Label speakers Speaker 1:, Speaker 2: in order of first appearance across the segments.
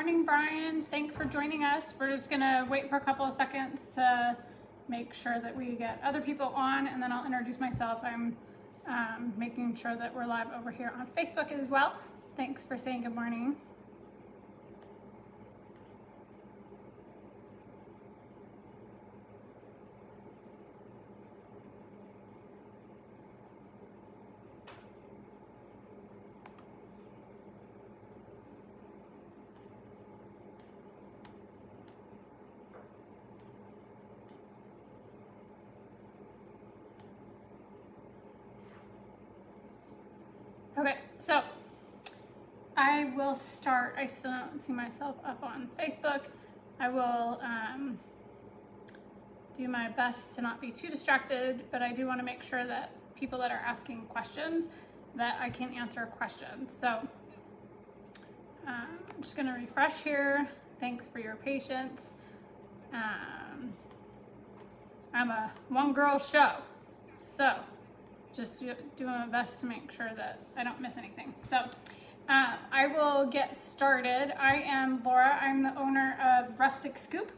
Speaker 1: morning, Brian. Thanks for joining us. We're just gonna wait for a couple of seconds to make sure that we get other people on, and then I'll introduce myself. I'm making sure that we're live over here on Facebook as well. Thanks for saying good morning. Okay, so I will start. I still don't see myself up on Facebook. I will do my best to not be too distracted, but I do want to make sure that people that are asking questions, that I can answer questions. So I'm just going to refresh here. Thanks for your patience. I'm a one-girl show, so just doing my best to make sure that I don't miss anything. So I will get started. I am Laura. I'm the owner of Rustic Scoop,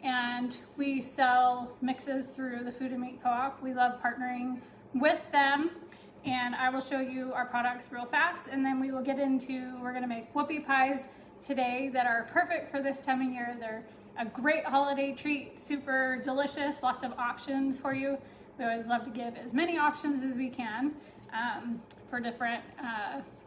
Speaker 1: and we sell mixes through the Food and Meat Co-op. We love partnering with them, and I will show you our products real fast, and then we will get into, we're gonna make whoopie pies today that are perfect for this time of year. They're a great holiday treat, super delicious, lots of options for you. We always love to give as many options as we can for different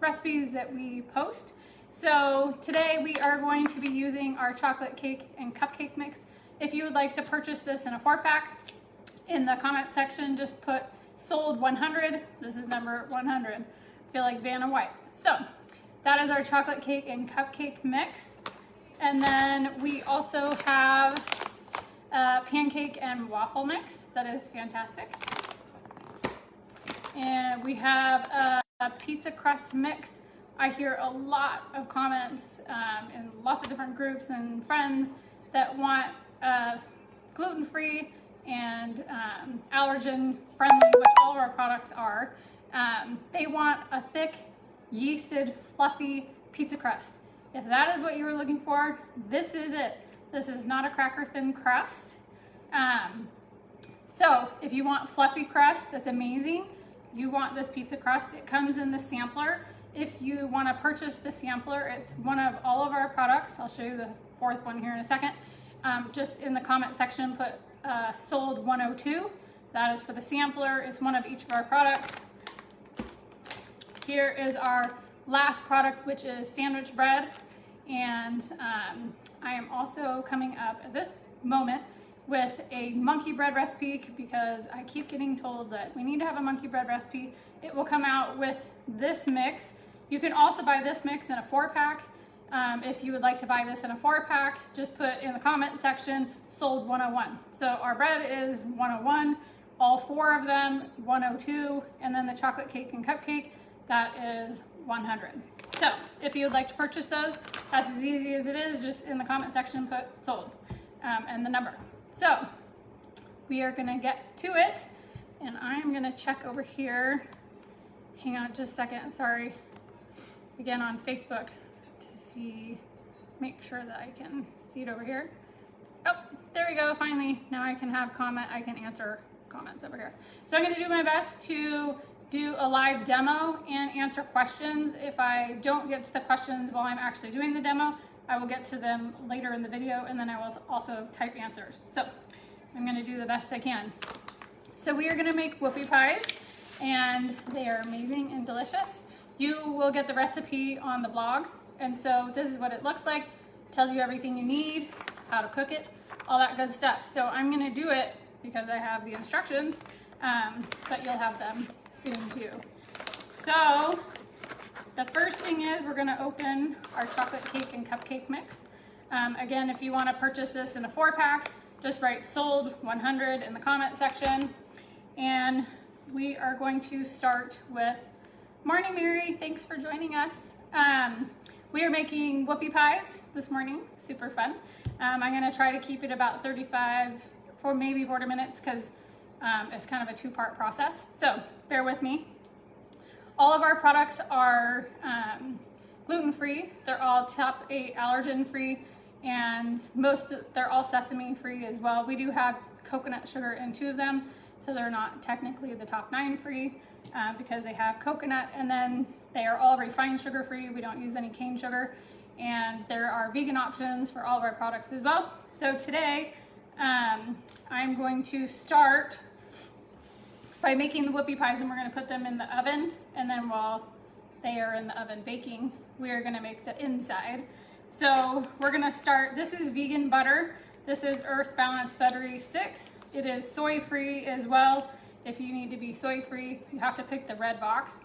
Speaker 1: recipes that we post. So today we are going to be using our chocolate cake and cupcake mix. If you would like to purchase this in a 4-pack, in the comment section, just put sold 100. This is number 100. I feel like Vanna White. So that is our chocolate cake and cupcake mix. And then we also have pancake and waffle mix that is fantastic, and we have a pizza crust mix. I hear a lot of comments in lots of different groups and friends that want gluten-free and allergen friendly, which all of our products are. They want a thick, yeasted, fluffy pizza crust. If that is what you were looking for, this is it. This is not a cracker thin crust. So if you want fluffy crust, that's amazing. You want this pizza crust, it comes in the sampler. If you want to purchase the sampler, it's one of all of our products. I'll show you the fourth one here in a second. Just in the comment section, put sold 102. That is for the sampler. It's one of each of our products. Here is our last product, which is sandwich bread. And I am also coming up at this moment with a monkey bread recipe, because I keep getting told that we need to have a monkey bread recipe. It will come out with this mix. You can also buy this mix in a 4-pack. If you would like to buy this in a 4-pack, just put in the comment section sold 101. So our bread is 101, all 4 of them 102, and then the chocolate cake and cupcake, that is 100. So if you would like to purchase those, that's as easy as it is. Just in the comment section, put sold and the number. So we are gonna get to it, and I'm gonna check over here. Hang on just a second, sorry. Again on Facebook to see, make sure that I can see it over here. Oh, there we go, finally. Now I can have comment, I can answer comments over here. So I'm gonna do my best to do a live demo and answer questions. If I don't get to the questions while I'm actually doing the demo, I will get to them later in the video, and then I will also type answers. So I'm gonna do the best I can. So we are gonna make whoopie pies, and they are amazing and delicious. You will get the recipe on the blog, and so this is what it looks like. It tells you everything you need, how to cook it, all that good stuff. So I'm gonna do it because I have the instructions, but you'll have them soon too. So the first thing is we're gonna open our chocolate cake and cupcake mix. Again, if you wanna purchase this in a 4-pack, just write sold 100 in the comment section. And we are going to start with, morning Mary, thanks for joining us. We are making whoopie pies this morning, super fun. I'm gonna try to keep it about 35, maybe 40 minutes, because it's kind of a 2-part process. So bear with me. All of our products are gluten-free. They're all top 8 allergen-free, and they're all sesame-free as well. We do have coconut sugar in 2 of them, so they're not technically the top 9 free because they have coconut, and then they are all refined sugar-free. We don't use any cane sugar, and there are vegan options for all of our products as well. So today, I'm going to start by making the whoopie pies, and we're going to put them in the oven, and then while they are in the oven baking, we are going to make the inside. So we're going to start. This is vegan butter. This is Earth Balanced Buttery Sticks. It is soy free as well. If you need to be soy free, you have to pick the red box.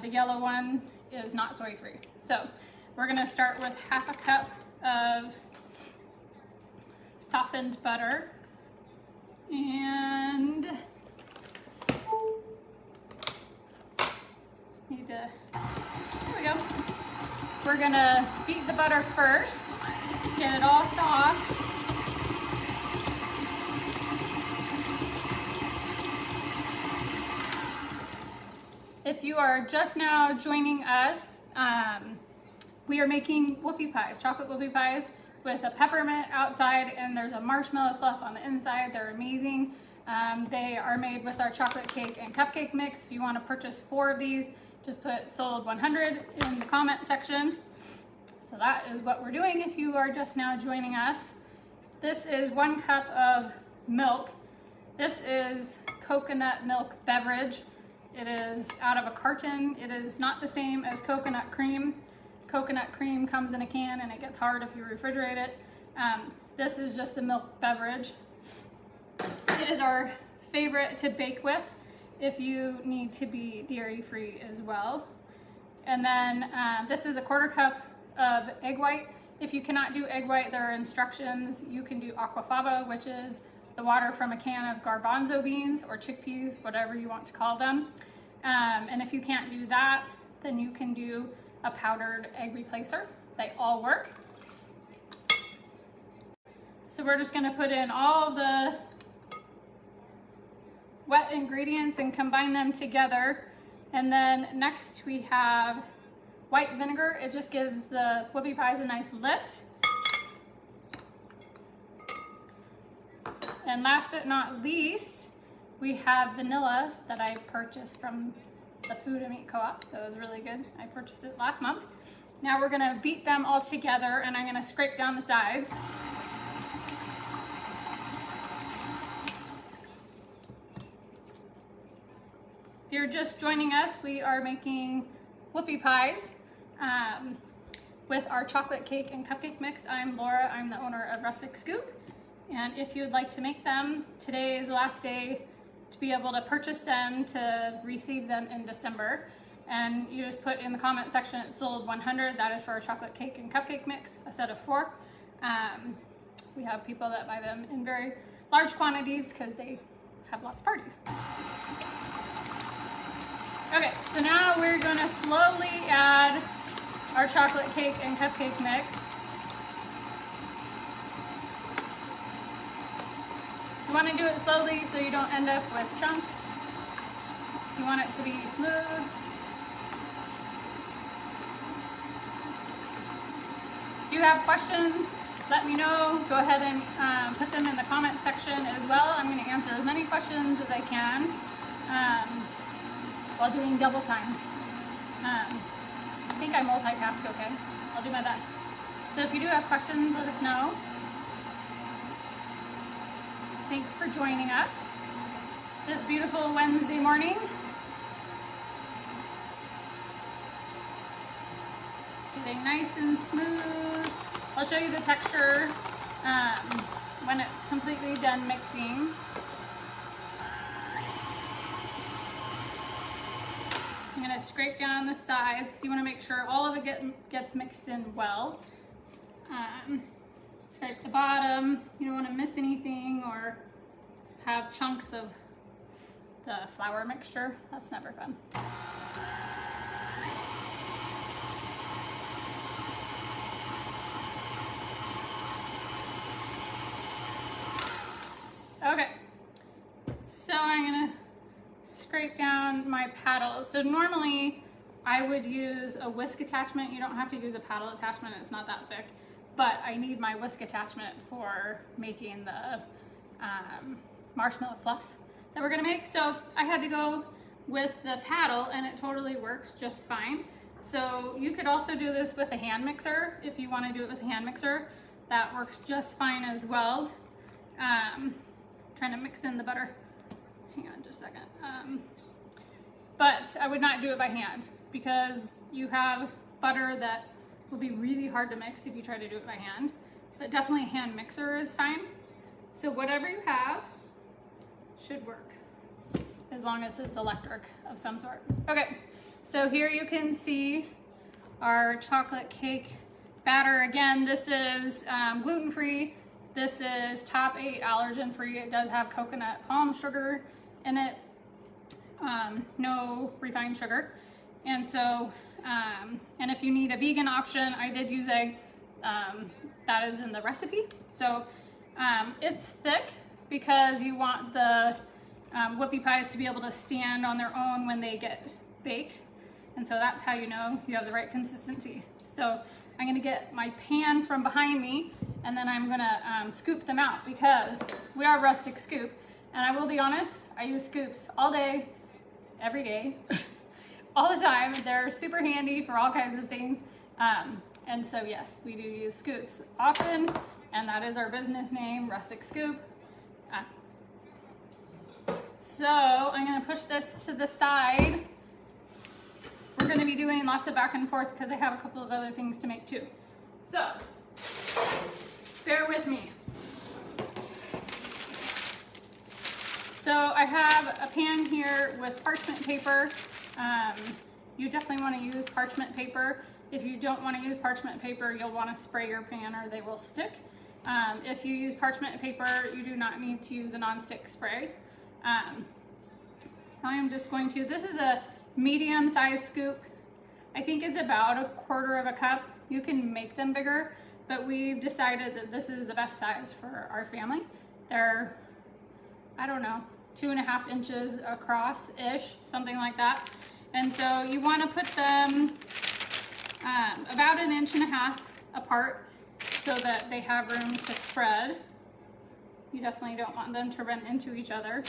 Speaker 1: The yellow one is not soy free. So we're going to start with half a cup of softened butter, and there we go. We're gonna beat the butter first, get it all soft. If you are just now joining us, we are making whoopie pies, chocolate whoopie pies with a peppermint outside, and there's a marshmallow fluff on the inside. They're amazing. They are made with our chocolate cake and cupcake mix. If you want to purchase 4 of these, just put sold 100 in the comment section. So that is what we're doing if you are just now joining us. This is 1 cup of milk. This is coconut milk beverage. It is out of a carton. It is not the same as coconut cream. Coconut cream comes in a can and it gets hard if you refrigerate it. This is just the milk beverage. It is our favorite to bake with if you need to be dairy free as well. And then this is a 1/4 cup of egg white. If you cannot do egg white, there are instructions. You can do aquafaba, which is the water from a can of garbanzo beans or chickpeas, whatever you want to call them. And if you can't do that, then you can do a powdered egg replacer. They all work. So we're just gonna put in all of the wet ingredients and combine them together. And then next we have white vinegar. It just gives the whoopie pies a nice lift. And last but not least, we have vanilla that I purchased from the Food and Meat Co-op. That was really good. I purchased it last month. Now we're gonna beat them all together, and I'm gonna scrape down the sides. If you're just joining us, we are making whoopie pies with our chocolate cake and cupcake mix. I'm Laura, I'm the owner of Rustic Scoop. And if you'd like to make them, today is the last day to be able to purchase them to receive them in December. And you just put in the comment section, it's sold 100. That is for our chocolate cake and cupcake mix, a set of 4. We have people that buy them in very large quantities because they have lots of parties. Okay, so now we're gonna slowly add our chocolate cake and cupcake mix. You want to do it slowly so you don't end up with chunks. You want it to be smooth. If you have questions, let me know. Go ahead and put them in the comment section as well. I'm going to answer as many questions as I can while doing double time. I think I multitask okay. I'll do my best. So if you do have questions, let us know. Thanks for joining us this beautiful Wednesday morning. It's getting nice and smooth. I'll show you the texture when it's completely done mixing. I'm going to scrape down the sides because you want to make sure all of it gets mixed in well. Scrape the bottom. You don't want to miss anything or have chunks of the flour mixture. That's never fun. Okay, so I'm gonna scrape down my paddles. So normally I would use a whisk attachment. You don't have to use a paddle attachment, it's not that thick, but I need my whisk attachment for making the marshmallow fluff that we're gonna make. So I had to go with the paddle, and it totally works just fine. So you could also do this with a hand mixer if you want to do it with a hand mixer. That works just fine as well. Trying to mix in the butter. Hang on just a second. But I would not do it by hand because you have butter that will be really hard to mix if you try to do it by hand. But definitely a hand mixer is fine. So whatever you have should work, as long as it's electric of some sort. Okay, so here you can see our chocolate cake batter. Again, this is gluten-free. This is top 8 allergen-free. It does have coconut palm sugar in it, no refined sugar. And so, and if you need a vegan option, I did use egg. That is in the recipe. So it's thick because you want the whoopie pies to be able to stand on their own when they get baked. And so that's how you know you have the right consistency. So I'm gonna get my pan from behind me, and then I'm gonna scoop them out because we are rustic scoop. And I will be honest, I use scoops all day, every day, all the time. They're super handy for all kinds of things. And so yes, we do use scoops often, and that is our business name, Rustic Scoop. So I'm gonna push this to the side. We're gonna be doing lots of back and forth because I have a couple of other things to make too. So, bear with me. So I have a pan here with parchment paper. You definitely wanna use parchment paper. If you don't wanna use parchment paper, you'll wanna spray your pan or they will stick. If you use parchment paper, you do not need to use a non-stick spray. I am just going to, this is a medium-sized scoop. I think it's about 1/4 of a cup. You can make them bigger, but we've decided that this is the best size for our family. They're, I don't know, 2.5 inches across-ish, something like that. And so you want to put them about 1.5 inches apart so that they have room to spread. You definitely don't want them to run into each other.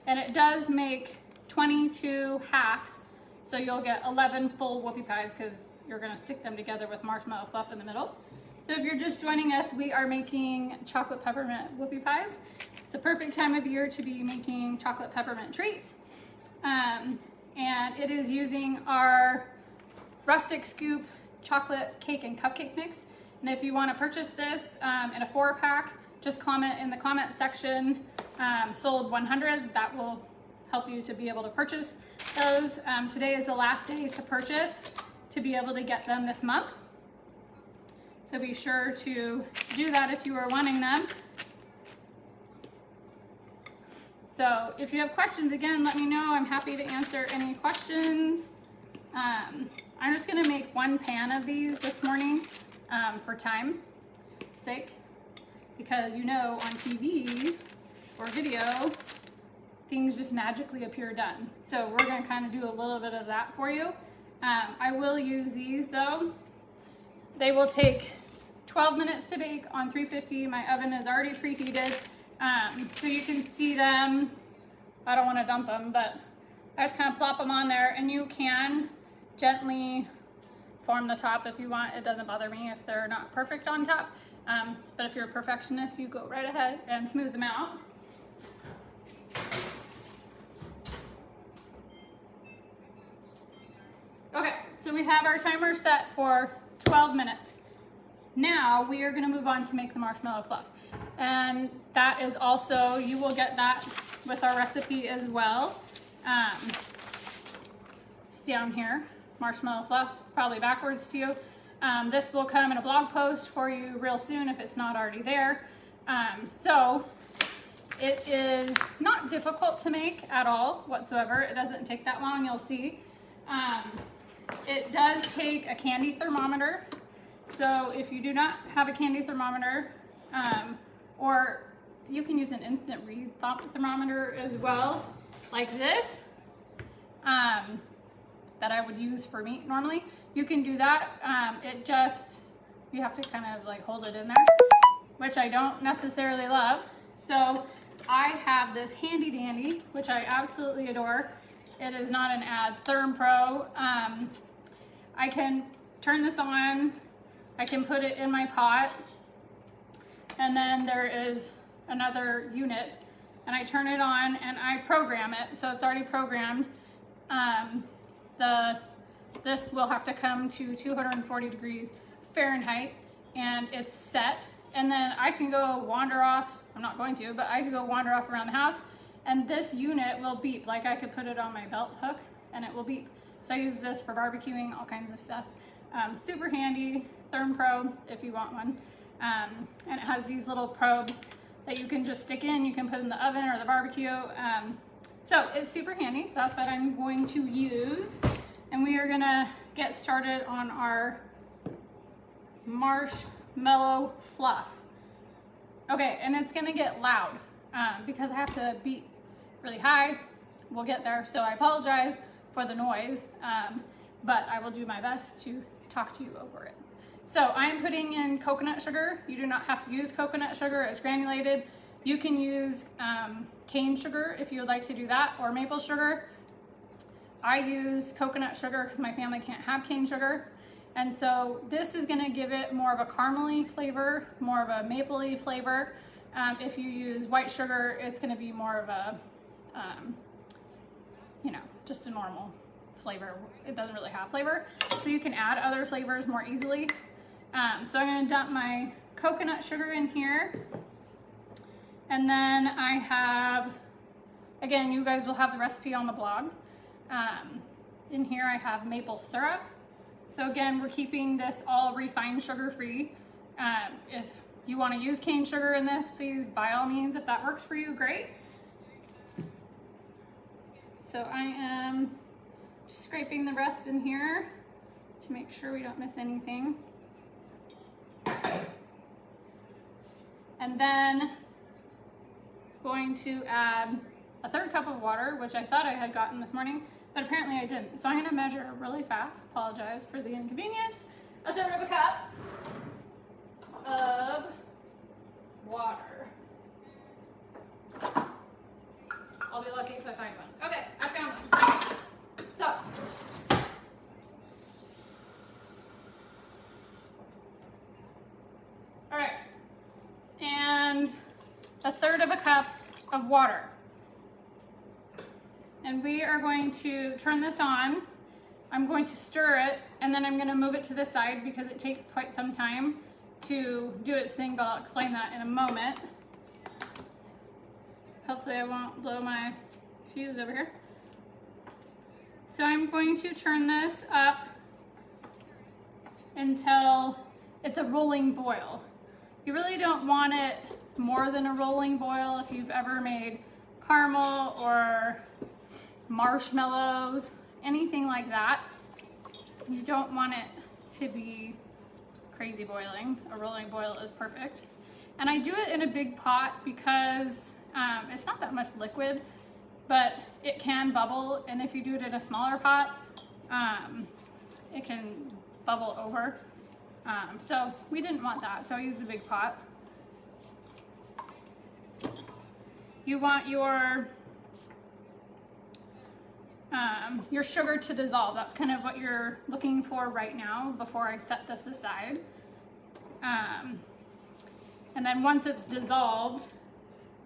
Speaker 1: And it does make 22 halves, so you'll get 11 full whoopie pies because you're gonna stick them together with marshmallow fluff in the middle. So if you're just joining us, we are making chocolate peppermint whoopie pies. It's a perfect time of year to be making chocolate peppermint treats. And it is using our Rustic Scoop chocolate cake and cupcake mix. And if you want to purchase this in a 4-pack, just comment in the comment section, sold 100. That will help you to be able to purchase those. Today is the last day to purchase to be able to get them this month. So be sure to do that if you are wanting them. So if you have questions, again, let me know. I'm happy to answer any questions. I'm just gonna make 1 pan of these this morning for time sake, because you know on TV or video, things just magically appear done. So we're gonna kind of do a little bit of that for you. I will use these though. They will take 12 minutes to bake on 350. My oven is already preheated. So you can see them. I don't want to dump them, but I just kind of plop them on there, and you can gently form the top if you want. It doesn't bother me if they're not perfect on top. But if you're a perfectionist, you go right ahead and smooth them out. Okay, so we have our timer set for 12 minutes. Now we are going to move on to make the marshmallow fluff. And that is also, you will get that with our recipe as well. It's down here, marshmallow fluff. It's probably backwards to you. This will come in a blog post for you real soon if it's not already there. So it is not difficult to make at all whatsoever. It doesn't take that long, you'll see. It does take a candy thermometer. So if you do not have a candy thermometer, or you can use an instant read thermometer as well, like this. that I would use for meat normally. You can do that. You have to kind of like hold it in there, which I don't necessarily love. So I have this handy dandy, which I absolutely adore. It is not an ad, Therm-Pro. I can turn this on, I can put it in my pot, and then there is another unit, and I turn it on and I program it, so it's already programmed. This will have to come to 240 degrees Fahrenheit, and it's set, and then I can go wander off. I'm not going to, but I could go wander off around the house, and this unit will beep. Like I could put it on my belt hook and it will beep. So I use this for barbecuing, all kinds of stuff. Super handy, Therm-Pro if you want one. And it has these little probes that you can just stick in. You can put in the oven or the barbecue. So it's super handy. So that's what I'm going to use. And we are gonna get started on our Marshmallow Fluff. Okay, and it's gonna get loud because I have to beat really high. We'll get there, so I apologize for the noise, but I will do my best to talk to you over it. So I'm putting in coconut sugar. You do not have to use coconut sugar, it's granulated. You can use cane sugar if you would like to do that, or maple sugar. I use coconut sugar because my family can't have cane sugar. And so this is gonna give it more of a caramely flavor, more of a mapley flavor. If you use white sugar, it's gonna be more of a, just a normal flavor. It doesn't really have flavor. So you can add other flavors more easily. So I'm gonna dump my coconut sugar in here. And then I have, again, you guys will have the recipe on the blog. In here I have maple syrup. So again, we're keeping this all refined sugar-free. If you want to use cane sugar in this, please, by all means, if that works for you, great. So I am just scraping the rest in here to make sure we don't miss anything. And then going to add a 1/3 cup of water, which I thought I had gotten this morning, but apparently I didn't. So I'm gonna measure really fast, apologize for the inconvenience. 1/3 cup of water. I'll be lucky if I find one. Okay, I found one. So, all right, and 1/3 cup of water. And we are going to turn this on. I'm going to stir it, and then I'm going to move it to the side because it takes quite some time to do its thing, but I'll explain that in a moment. Hopefully I won't blow my fuse over here. So I'm going to turn this up until it's a rolling boil. You really don't want it more than a rolling boil. If you've ever made caramel or marshmallows, anything like that, you don't want it to be crazy boiling. A rolling boil is perfect. And I do it in a big pot because it's not that much liquid, but it can bubble, and if you do it in a smaller pot, it can bubble over. So we didn't want that, so I used a big pot. You want your sugar to dissolve. That's kind of what you're looking for right now before I set this aside. And then once it's dissolved,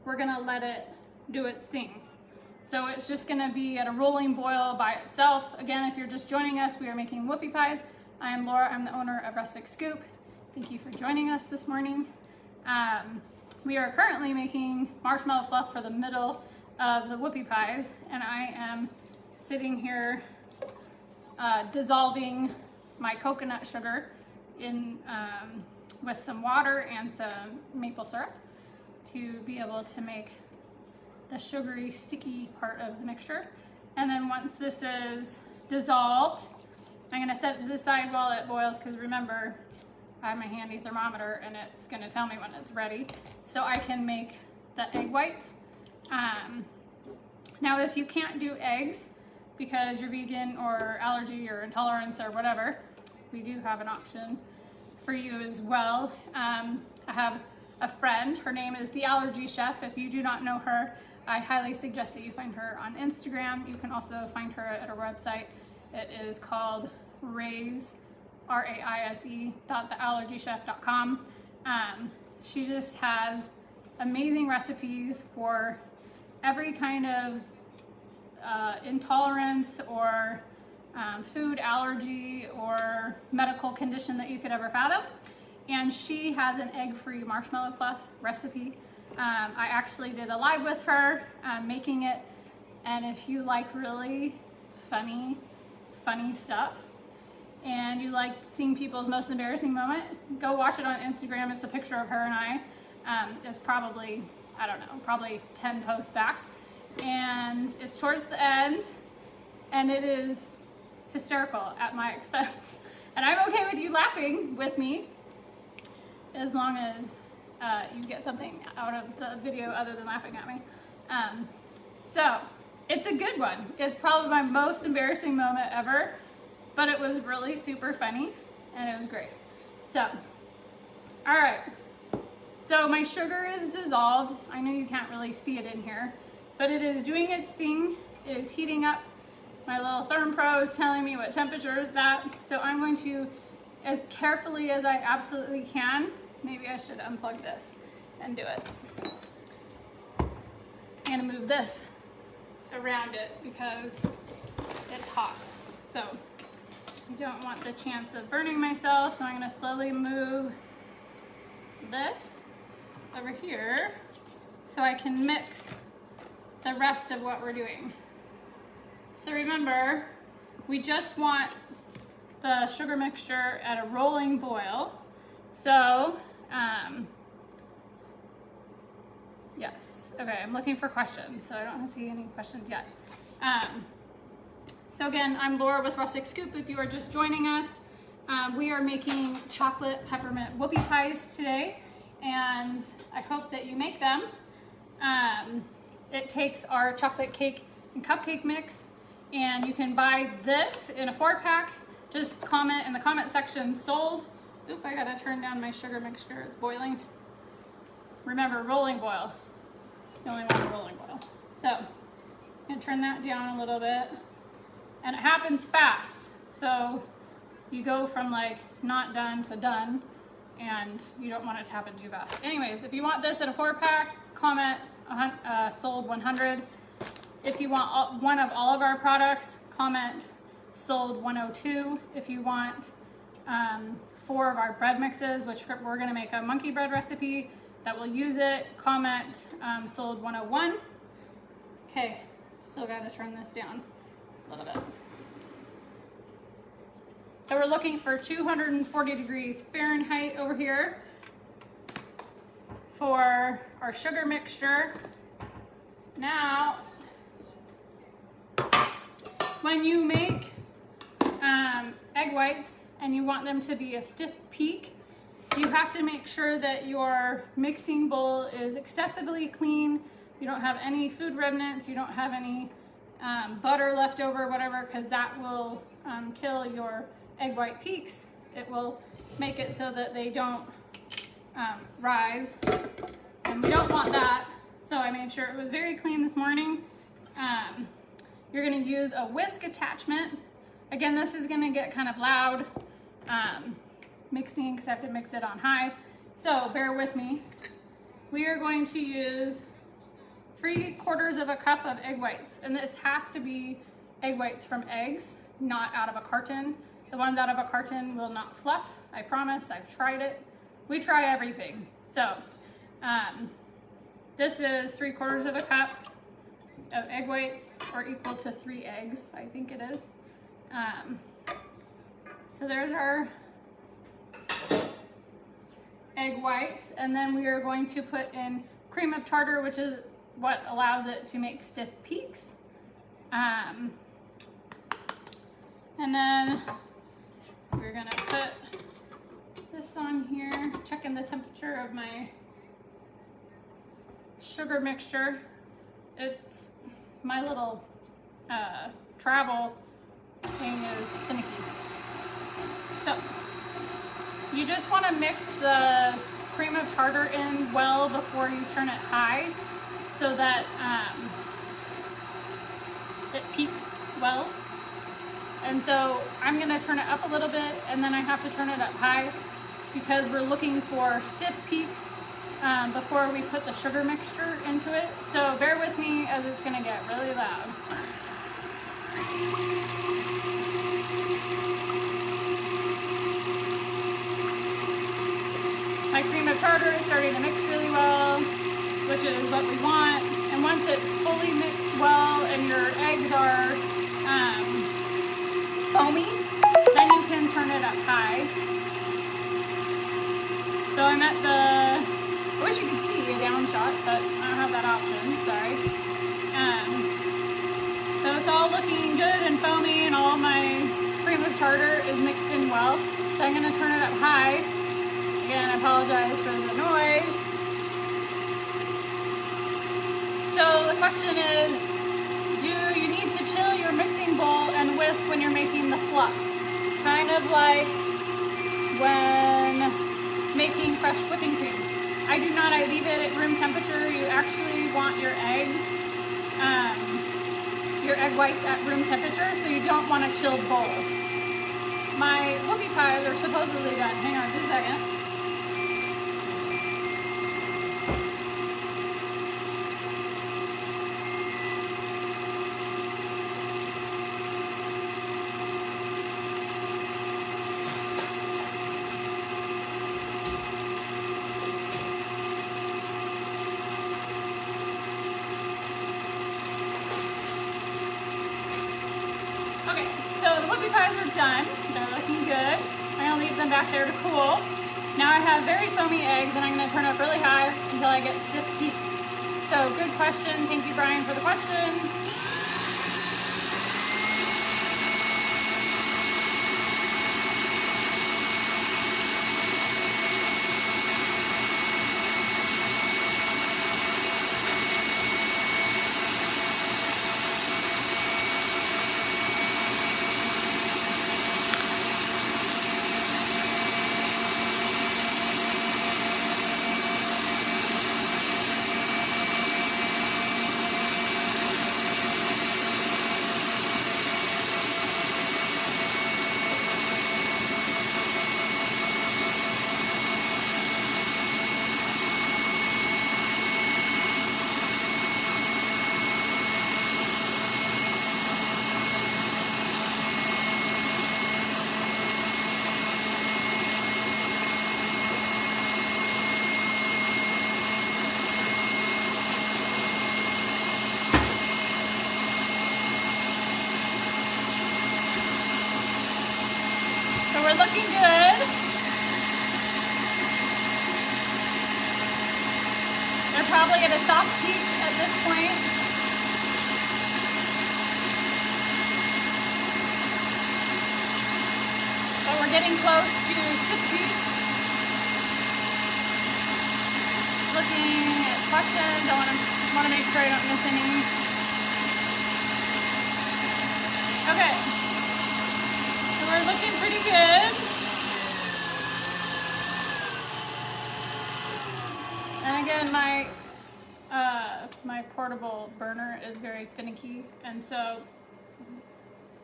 Speaker 1: we're gonna let it do its thing. So it's just gonna be at a rolling boil by itself. Again, if you're just joining us, we are making whoopie pies. I am Laura, I'm the owner of Rustic Scoop. Thank you for joining us this morning. We are currently making marshmallow fluff for the middle of the whoopie pies, and I am sitting here dissolving my coconut sugar in with some water and some maple syrup to be able to make the sugary, sticky part of the mixture. And then once this is dissolved, I'm gonna set it to the side while it boils, because remember, I have my handy thermometer and it's gonna tell me when it's ready, so I can make the egg whites. Now if you can't do eggs, because you're vegan or allergy or intolerance or whatever, we do have an option for you as well. I have a friend, her name is the Allergy Chef. If you do not know her, I highly suggest that you find her on Instagram. You can also find her at her website. It is called Raise, RAISE.theallergychef.com. She just has amazing recipes for every kind of intolerance or food allergy or medical condition that you could ever fathom. And she has an egg-free marshmallow fluff recipe. I actually did a live with her making it, and if you like really funny stuff and you like seeing people's most embarrassing moment, go watch it on Instagram. It's a picture of her and I. It's probably, I don't know, probably 10 posts back, and it's towards the end, and it is hysterical at my expense. And I'm okay with you laughing with me as long as you get something out of the video other than laughing at me. So it's a good one. It's probably my most embarrassing moment ever, but it was really super funny and it was great. So, all right. So my sugar is dissolved. I know you can't really see it in here, but it is doing its thing. It is heating up. My little ThermPro is telling me what temperature it's at. So I'm going to, as carefully as I absolutely can, maybe I should unplug this and do it. I'm gonna move this around it because it's hot. So I don't want the chance of burning myself, so I'm gonna slowly move this over here so I can mix the rest of what we're doing. So remember, we just want the sugar mixture at a rolling boil. So, yes, okay, I'm looking for questions, so I don't see any questions yet. So again, I'm Laura with Rustic Scoop. If you are just joining us, we are making chocolate peppermint whoopie pies today, and I hope that you make them. It takes our chocolate cake and cupcake mix, and you can buy this in a 4-pack. Just comment in the comment section, sold. Oop, I gotta turn down my sugar mixture, it's boiling. Remember, rolling boil. You only want a rolling boil. So, I'm gonna turn that down a little bit. And it happens fast. So, you go from like not done to done, and you don't want it to happen too fast. Anyways, if you want this in a 4-pack, comment sold 100. If you want one of all of our products, comment sold 102. If you want 4 of our bread mixes, which we're gonna make a monkey bread recipe that will use it, comment sold 101. Okay, still gotta turn this down a little bit. So we're looking for 240 degrees Fahrenheit over here for our sugar mixture. Now, when you make egg whites and you want them to be a stiff peak, you have to make sure that your mixing bowl is excessively clean. You don't have any food remnants, you don't have any butter left over, whatever, because that will kill your egg white peaks. It will make it so that they don't rise, and we don't want that. So I made sure it was very clean this morning. You're gonna use a whisk attachment. Again, this is gonna get kind of loud mixing because I have to mix it on high. So bear with me. We are going to use 3/4 of a cup of egg whites. And this has to be egg whites from eggs, not out of a carton. The ones out of a carton will not fluff, I promise. I've tried it. We try everything. So this is 3/4 of a cup of egg whites, or equal to 3 eggs, I think it is. So there's our egg whites, and then we are going to put in cream of tartar, which is what allows it to make stiff peaks. And then we're gonna put this on here, checking the temperature of my sugar mixture. It's my little travel thing is finicky. So you just want to mix the cream of tartar in well before you turn it high so that it peaks well. And so I'm going to turn it up a little bit, and then I have to turn it up high because we're looking for stiff peaks before we put the sugar mixture into it. So bear with me as it's going to get really loud. My cream of tartar is starting to mix really well, which is what we want. And once it's fully mixed well and your eggs are foamy, then you can turn it up high. So I'm at the, I wish you could see a down shot, but I don't have that option, sorry. So it's all looking good and foamy and all my cream of tartar is mixed in well. So I'm gonna turn it up high. Again, I apologize for the noise. So the question is, do you need to chill your mixing bowl and whisk when you're making the fluff? Kind of like when making fresh whipping cream. I do not, I leave it at room temperature. You actually want your eggs, your egg whites at room temperature, so you don't want a chilled bowl. My whoopie pies are supposedly done. Hang on 2 seconds. Okay, so the whoopie pies are done. They're looking good. I'm gonna leave them back there to cool. Now I have very foamy eggs, and I'm gonna turn up really high until I get stiff peaks. So good question. Thank you, Brian, for the question. We're looking good. They're probably at a soft peak at this point. But we're getting close to stiff peak. Just looking at questions. I want to make sure I don't miss any. Okay. We're looking pretty good. And again, my portable burner is very finicky, and so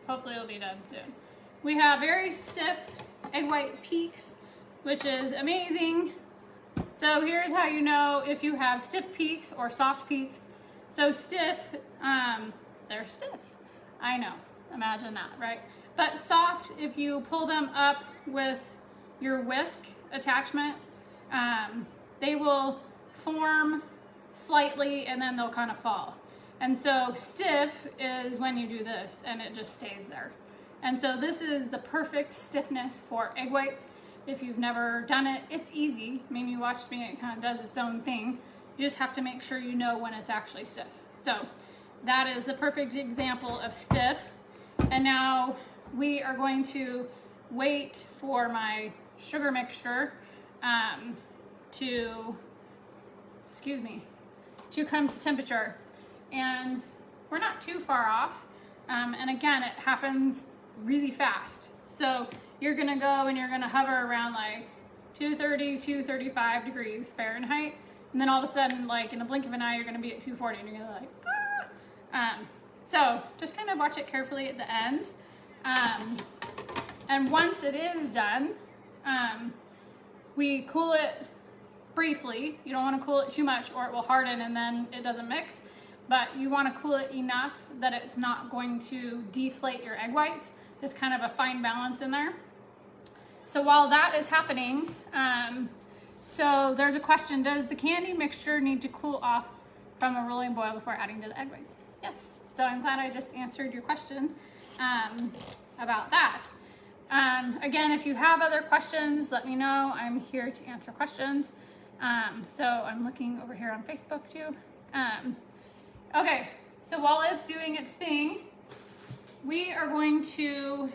Speaker 1: hopefully it'll be done soon. We have very stiff egg white peaks, which is amazing. So here's how you know if you have stiff peaks or soft peaks. So stiff, they're stiff. I know, imagine that, right? But soft, if you pull them up with your whisk attachment, they will form slightly and then they'll kind of fall. And so stiff is when you do this and it just stays there. And so this is the perfect stiffness for egg whites. If you've never done it, it's easy. I mean, you watched me, it kind of does its own thing. You just have to make sure you know when it's actually stiff. So that is the perfect example of stiff. And now we are going to wait for my sugar mixture to come to temperature. And we're not too far off. And again, it happens really fast. So you're gonna go and you're gonna hover around like 230, 235 degrees Fahrenheit. And then all of a sudden, like in a blink of an eye, you're gonna be at 240 and you're gonna be like, ah! So just kind of watch it carefully at the end. And once it is done, we cool it briefly. You don't want to cool it too much or it will harden and then it doesn't mix. But you want to cool it enough that it's not going to deflate your egg whites. There's kind of a fine balance in there. So while that is happening, so there's a question, does the candy mixture need to cool off from a rolling boil before adding to the egg whites? Yes, so I'm glad I just answered your question about that. Again, if you have other questions, let me know. I'm here to answer questions. So I'm looking over here on Facebook too. Okay, so while it's doing its thing, we are going to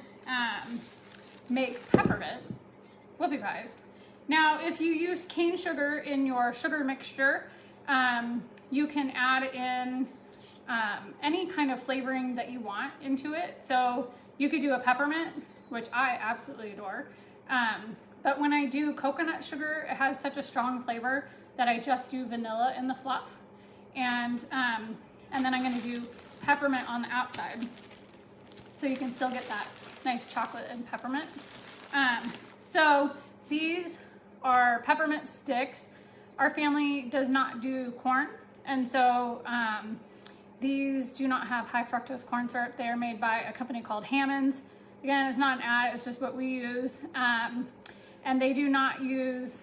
Speaker 1: make peppermint whoopie pies. Now, if you use cane sugar in your sugar mixture, you can add in any kind of flavoring that you want into it. So you could do a peppermint, which I absolutely adore. But when I do coconut sugar, it has such a strong flavor that I just do vanilla in the fluff. And then I'm gonna do peppermint on the outside. So you can still get that nice chocolate and peppermint. So these are peppermint sticks. Our family does not do corn. And so these do not have high fructose corn syrup. They are made by a company called Hammond's. Again, it's not an ad, it's just what we use. And they do not use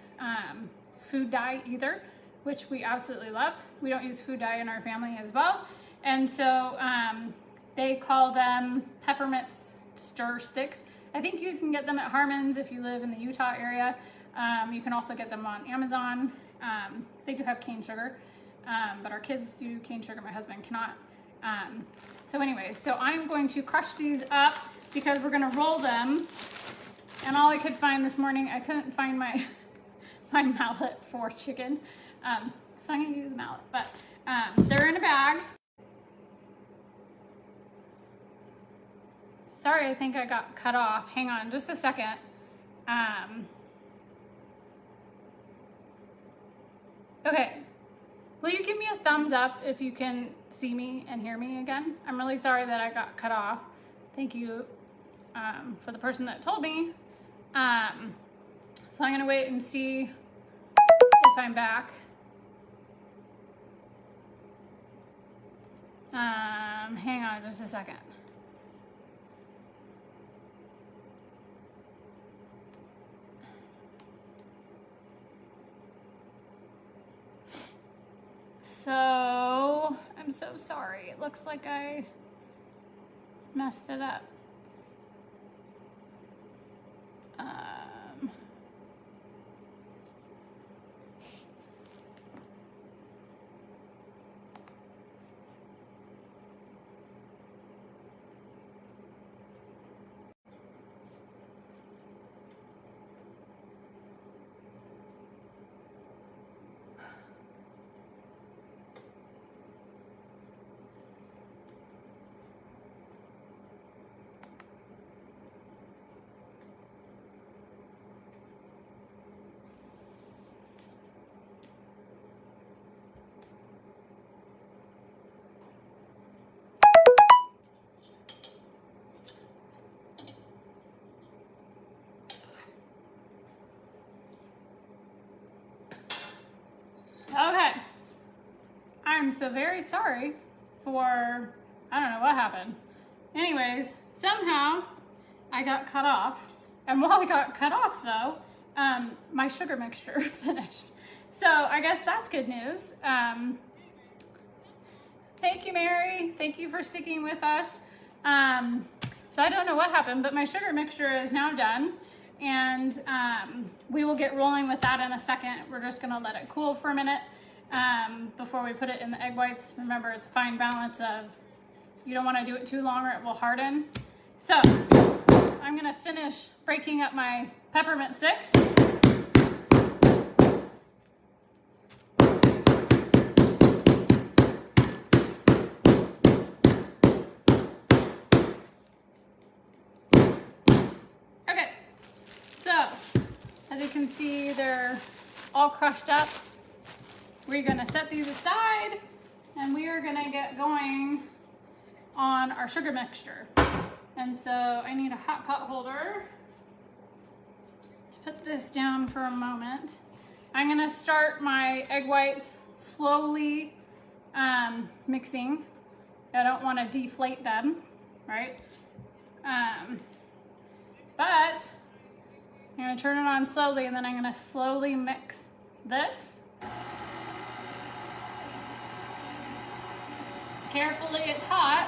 Speaker 1: food dye either, which we absolutely love. We don't use food dye in our family as well. And so they call them peppermint stir sticks. I think you can get them at Harmon's if you live in the Utah area. You can also get them on Amazon. They do have cane sugar, but our kids do cane sugar, my husband cannot. So anyways, so I'm going to crush these up because we're gonna roll them. And all I could find this morning, I couldn't find my mallet for chicken. So I'm gonna use a mallet, but they're in a bag. Sorry, I think I got cut off. Hang on just a second. Okay, will you give me a thumbs up if you can see me and hear me again? I'm really sorry that I got cut off. Thank you for the person that told me. So I'm gonna wait and see if I'm back. Hang on just a second. So, I'm so sorry. It looks like I messed it up. Okay, I'm so very sorry for, I don't know what happened. Anyways, somehow I got cut off. And while I got cut off though, my sugar mixture finished. So I guess that's good news. Thank you, Mary. Thank you for sticking with us. So I don't know what happened, but my sugar mixture is now done. And we will get rolling with that in a second. We're just gonna let it cool for a minute before we put it in the egg whites. Remember, it's a fine balance of, you don't wanna do it too long or it will harden. So I'm gonna finish breaking up my peppermint sticks. can see they're all crushed up. We're gonna set these aside and we are gonna get going on our sugar mixture. And so I need a hot pot holder to put this down for a moment. I'm gonna start my egg whites slowly mixing. I don't wanna deflate them, right? But I'm gonna turn it on slowly and then I'm gonna slowly mix this. Carefully, it's hot.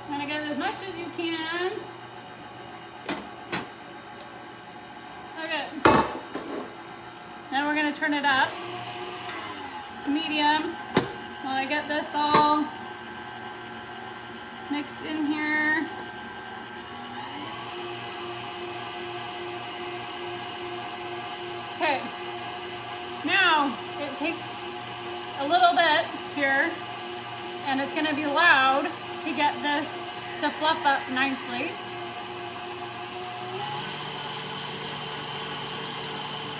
Speaker 1: I'm gonna get as much as you can. Okay. Then we're gonna turn it up to medium while I get this all mixed in here. Okay. Now it takes a little bit here, and it's gonna be loud to get this to fluff up nicely.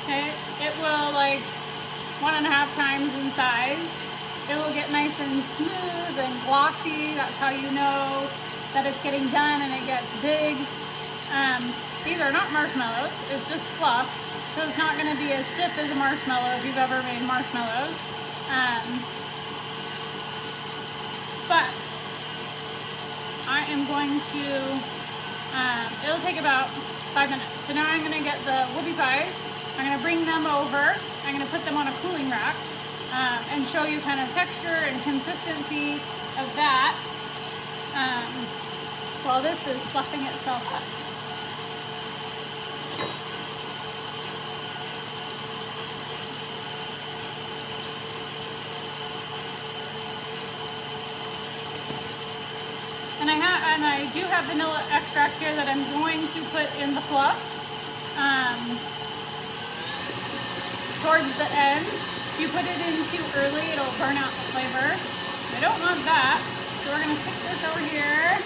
Speaker 1: Okay, it will like 1.5 times in size. It will get nice and smooth and glossy. That's how you know that it's getting done and it gets big. These are not marshmallows, it's just fluff. So it's not gonna be as stiff as a marshmallow if you've ever made marshmallows. But I am going to, it'll take about 5 minutes. So now I'm gonna get the Whoopie pies. I'm gonna bring them over. I'm gonna put them on a cooling rack and show you kind of texture and consistency of that while this is fluffing itself up. And I do have vanilla extract here that I'm going to put in the fluff towards the end. If you put it in too early, it'll burn out the flavor. I don't want that, so we're gonna stick this over here.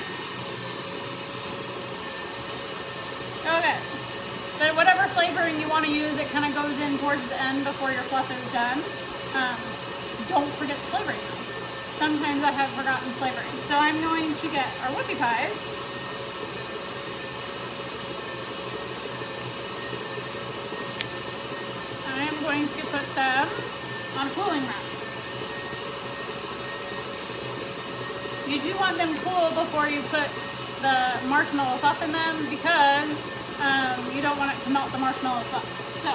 Speaker 1: Okay, but whatever flavoring you want to use, it kind of goes in towards the end before your fluff is done. Don't forget the flavoring. Sometimes I have forgotten flavoring. So I'm going to get our Whoopie pies. I am going to put them on a cooling rack. You do want them cool before you put the marshmallow fluff in them because you don't want it to melt the marshmallow fluff. So.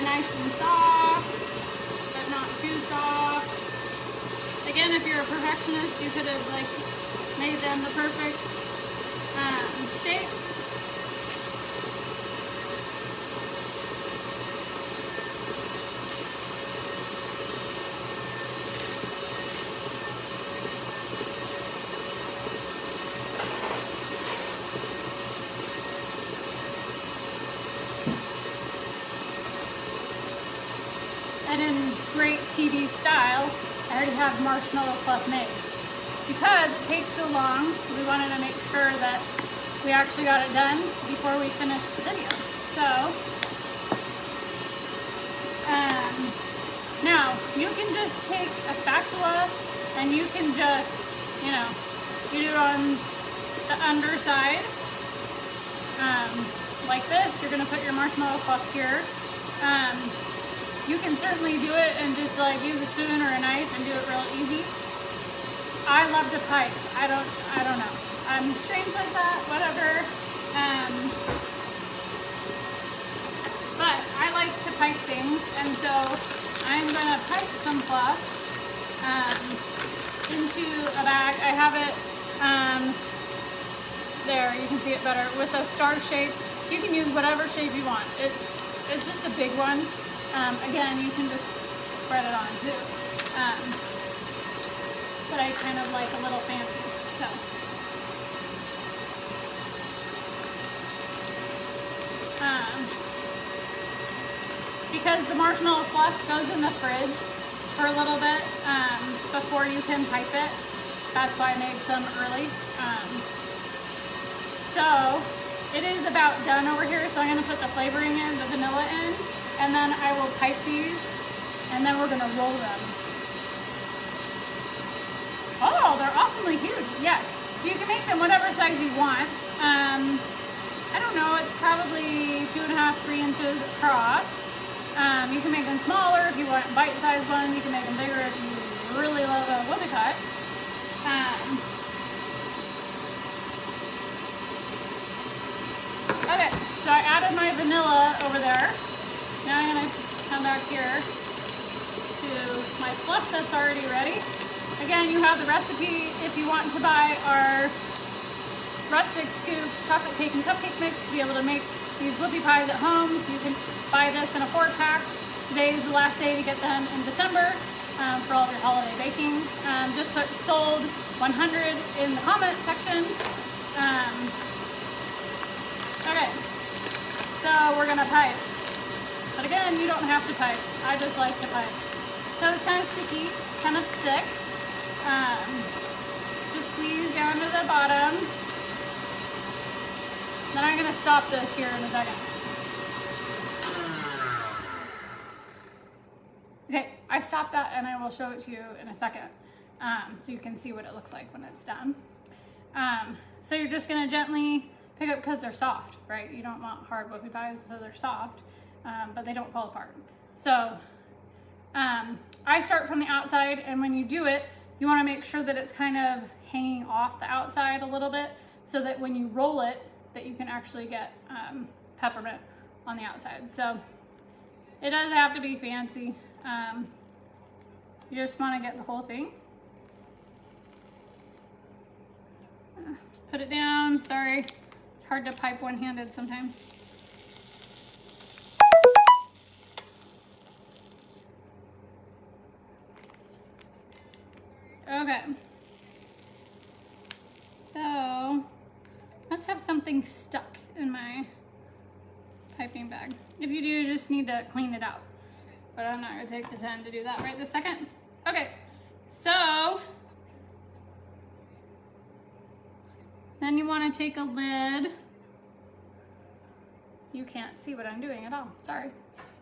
Speaker 1: Nice and soft, but not too soft. Again, if you're a perfectionist, you could have like made them the perfect shape. And in great TV style, I already have marshmallow fluff made. Because it takes so long, we wanted to make sure that we actually got it done before we finished the video. So, now you can just take a spatula and you can just, you know, you do it on the underside, like this. You're gonna put your marshmallow fluff here. You can certainly do it and just like use a spoon or a knife and do it real easy. I love to pipe. I don't know. I'm strange like that, whatever. But I like to pipe things, and so I'm gonna pipe some fluff into a bag. I have it, there, you can see it better, with a star shape. You can use whatever shape you want. It's just a big one. Again, you can just spread it on too. But I kind of like a little fancy, so. Because the Marshmallow Fluff goes in the fridge for a little bit before you can pipe it. That's why I made some early. So it is about done over here, so I'm gonna put the flavoring in, the vanilla in, and then I will pipe these, and then we're gonna roll them. Oh, they're awesomely huge, yes. So you can make them whatever size you want. I don't know, it's probably 2.5, 3 inches across. You can make them smaller if you want bite-sized ones. You can make them bigger if you really love a whoopie cut. Okay, so I added my vanilla over there. Now I'm gonna come back here to my fluff that's already ready. Again, you have the recipe if you want to buy our rustic scoop chocolate cake and cupcake mix to be able to make these whoopie pies at home. You can buy this in a 4-pack. Today is the last day to get them in December for all of your holiday baking. Just put sold 100 in the comment section. Okay, so we're gonna pipe. But again, you don't have to pipe. I just like to pipe. So it's kind of sticky, it's kind of thick. Just squeeze down to the bottom. Then I'm gonna stop this here in a second. Okay, I stopped that and I will show it to you in a second so you can see what it looks like when it's done. So you're just gonna gently pick up, because they're soft, right? You don't want hard whoopie pies, so they're soft, but they don't fall apart. So I start from the outside, and when you do it, you wanna make sure that it's kind of hanging off the outside a little bit, so that when you roll it, that you can actually get peppermint on the outside. So it doesn't have to be fancy. You just want to get the whole thing. Put it down, sorry. It's hard to pipe one-handed sometimes. Okay. So, must have something stuck in my piping bag. If you do, you just need to clean it out. But I'm not gonna take the time to do that right this second. Okay, so then you wanna take a lid. You can't see what I'm doing at all, sorry.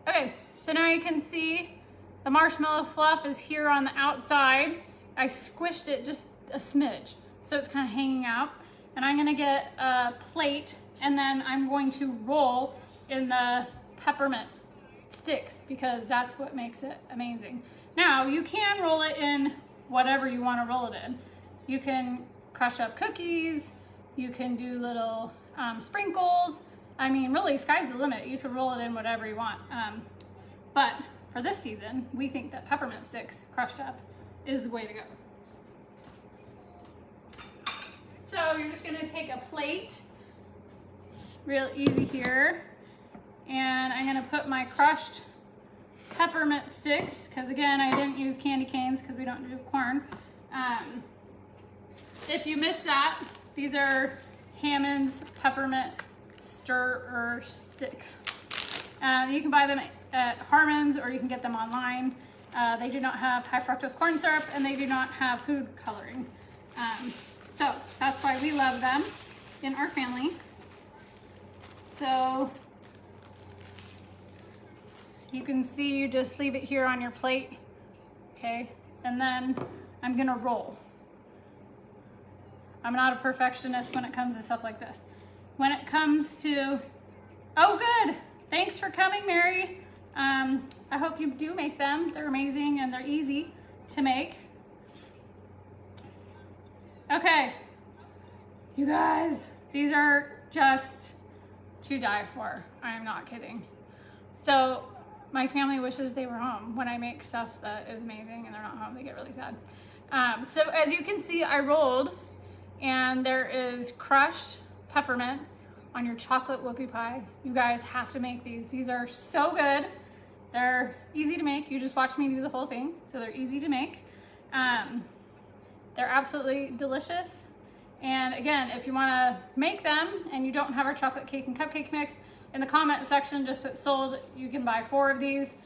Speaker 1: Okay, so now you can see the marshmallow fluff is here on the outside. I squished it just a smidge, so it's kind of hanging out. And I'm gonna get a plate, and then I'm going to roll in the peppermint sticks, because that's what makes it amazing. Now, you can roll it in whatever you want to roll it in. You can crush up cookies, you can do little sprinkles. I mean, really, sky's the limit. You can roll it in whatever you want. But for this season, we think that peppermint sticks crushed up is the way to go. So you're just gonna take a plate, real easy here, and I'm gonna put my crushed peppermint sticks, because again, I didn't use candy canes because we don't do corn. If you missed that, these are Hammond's peppermint stirrer sticks. You can buy them at Harmon's, or you can get them online. They do not have high fructose corn syrup, and they do not have food coloring. So that's why we love them in our family. So you can see, you just leave it here on your plate, okay? And then I'm gonna roll. I'm not a perfectionist when it comes to stuff like this. When it comes to, oh good, thanks for coming, Mary. I hope you do make them. They're amazing and they're easy to make. Okay, you guys, these are just to die for. I am not kidding. So my family wishes they were home when I make stuff that is amazing and they're not home. They get really sad. So as you can see, I rolled, and there is crushed peppermint on your chocolate whoopie pie. You guys have to make these. These are so good. They're easy to make. You just watch me do the whole thing. So they're easy to make. They're absolutely delicious. And again, if you want to make them and you don't have our chocolate cake and cupcake mix, in the comment section, just put sold. You can buy 4 of these.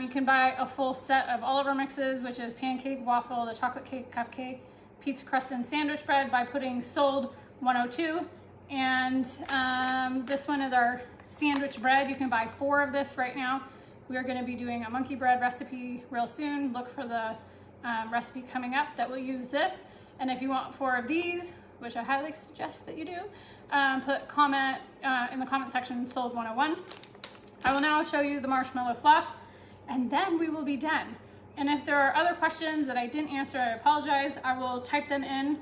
Speaker 1: You can buy a full set of all of our mixes, which is pancake, waffle, the chocolate cake, cupcake, pizza crust, and sandwich bread, by putting sold 102. And this one is our sandwich bread. You can buy 4 of this right now. We are going to be doing a monkey bread recipe real soon. Look for the recipe coming up that will use this. And if you want 4 of these, which I highly suggest that you do, put comment in the comment section sold 101. I will now show you the marshmallow fluff, and then we will be done. And if there are other questions that I didn't answer, I apologize. I will type them in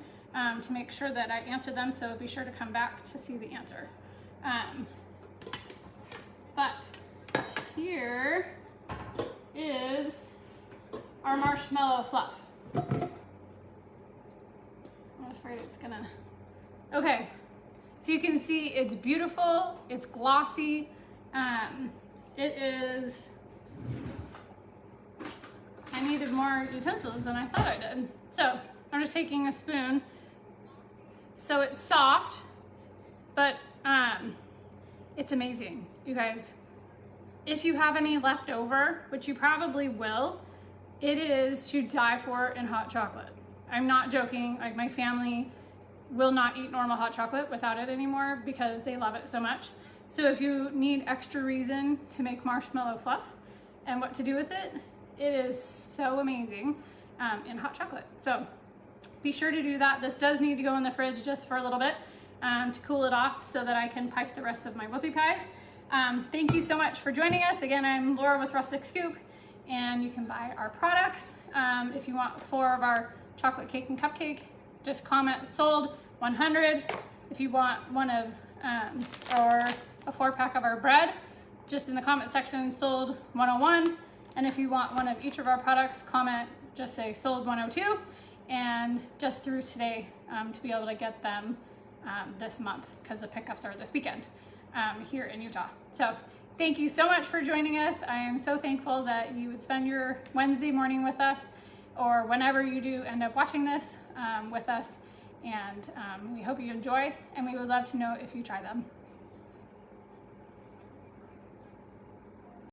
Speaker 1: to make sure that I answer them, so be sure to come back to see the answer. But here is our marshmallow fluff. I'm afraid it's gonna... Okay, so you can see it's beautiful, it's glossy. It is... I needed more utensils than I thought I did. So I'm just taking a spoon. So it's soft, but it's amazing, you guys. If you have any left over, which you probably will, it is to die for in hot chocolate. I'm not joking. Like, my family will not eat normal hot chocolate without it anymore because they love it so much. So if you need extra reason to make marshmallow fluff and what to do with it, it is so amazing in hot chocolate. So be sure to do that. This does need to go in the fridge just for a little bit to cool it off so that I can pipe the rest of my whoopie pies. Thank you so much for joining us. Again, I'm Laura with Rustic Scoop, and you can buy our products. If you want 4 of our chocolate cake and cupcake, just comment sold 100. If you want one of or a 4-pack of our bread, just in the comment section sold 101. And if you want one of each of our products, comment, just say sold 102, and just through today to be able to get them this month, because the pickups are this weekend here in Utah. So thank you so much for joining us. I am so thankful that you would spend your Wednesday morning with us, or whenever you do end up watching this with us. And we hope you enjoy, and we would love to know if you try them.